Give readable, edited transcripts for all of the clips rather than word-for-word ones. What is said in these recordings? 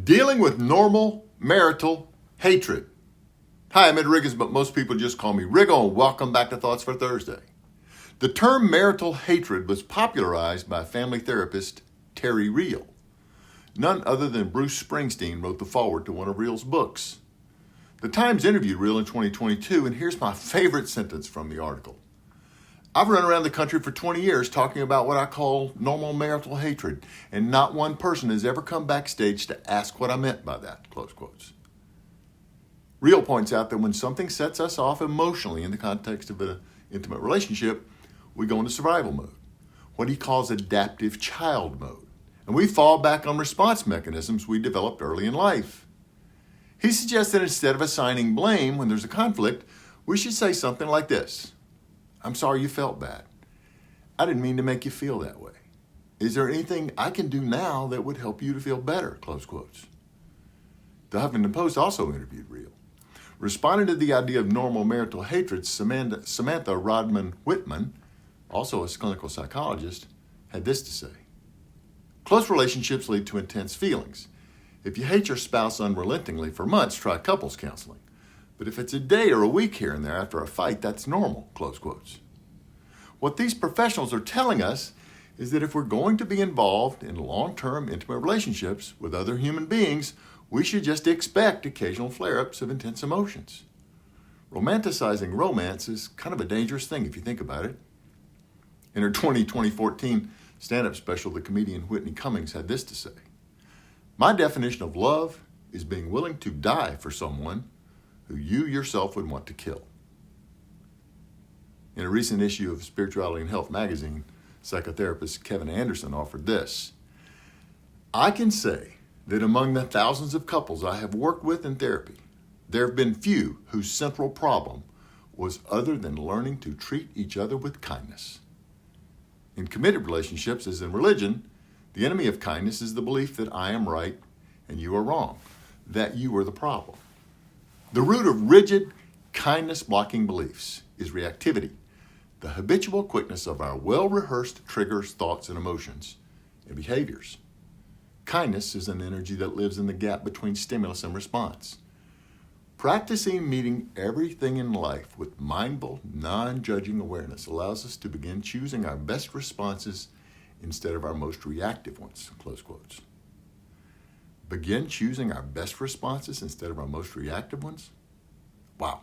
Dealing with normal marital hatred. Hi, I'm Ed Riggins, but most people just call me Riggo, and welcome back to Thoughts for Thursday. The term marital hatred was popularized by family therapist Terry Real. None other than Bruce Springsteen wrote the foreword to one of Real's books. The Times interviewed Real in 2022, and here's my favorite sentence from the article. I've run around the country for 20 years talking about what I call normal marital hatred, and not one person has ever come backstage to ask what I meant by that, close quotes. Real points out that when something sets us off emotionally in the context of an intimate relationship, we go into survival mode, what he calls adaptive child mode, and we fall back on response mechanisms we developed early in life. He suggests that instead of assigning blame when there's a conflict, we should say something like this. I'm sorry you felt bad. I didn't mean to make you feel that way. Is there anything I can do now that would help you to feel better? Close quotes. The Huffington Post also interviewed Real. Responding to the idea of normal marital hatred, Samantha Rodman Whitman, also a clinical psychologist, had this to say. Close relationships lead to intense feelings. If you hate your spouse unrelentingly for months, try couples counseling. But if it's a day or a week here and there after a fight, that's normal, close quotes. What these professionals are telling us is that if we're going to be involved in long-term intimate relationships with other human beings, we should just expect occasional flare-ups of intense emotions. Romanticizing romance is kind of a dangerous thing if you think about it. In her 2014 stand-up special, the comedian Whitney Cummings had this to say. My definition of love is being willing to die for someone who you yourself would want to kill. In a recent issue of Spirituality and Health magazine, psychotherapist Kevin Anderson offered this. I can say that among the thousands of couples I have worked with in therapy, there have been few whose central problem was other than learning to treat each other with kindness. In committed relationships, as in religion, the enemy of kindness is the belief that I am right and you are wrong, that you are the problem. The root of rigid, kindness-blocking beliefs is reactivity, the habitual quickness of our well-rehearsed triggers, thoughts, and emotions, and behaviors. Kindness is an energy that lives in the gap between stimulus and response. Practicing meeting everything in life with mindful, non-judging awareness allows us to begin choosing our best responses instead of our most reactive ones, close quotes. Begin choosing our best responses instead of our most reactive ones? Wow.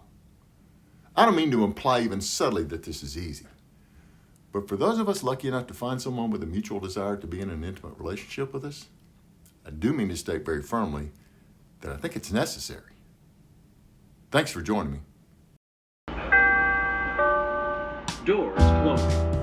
I don't mean to imply even subtly that this is easy. But for those of us lucky enough to find someone with a mutual desire to be in an intimate relationship with us, I do mean to state very firmly that I think it's necessary. Thanks for joining me. Doors closing.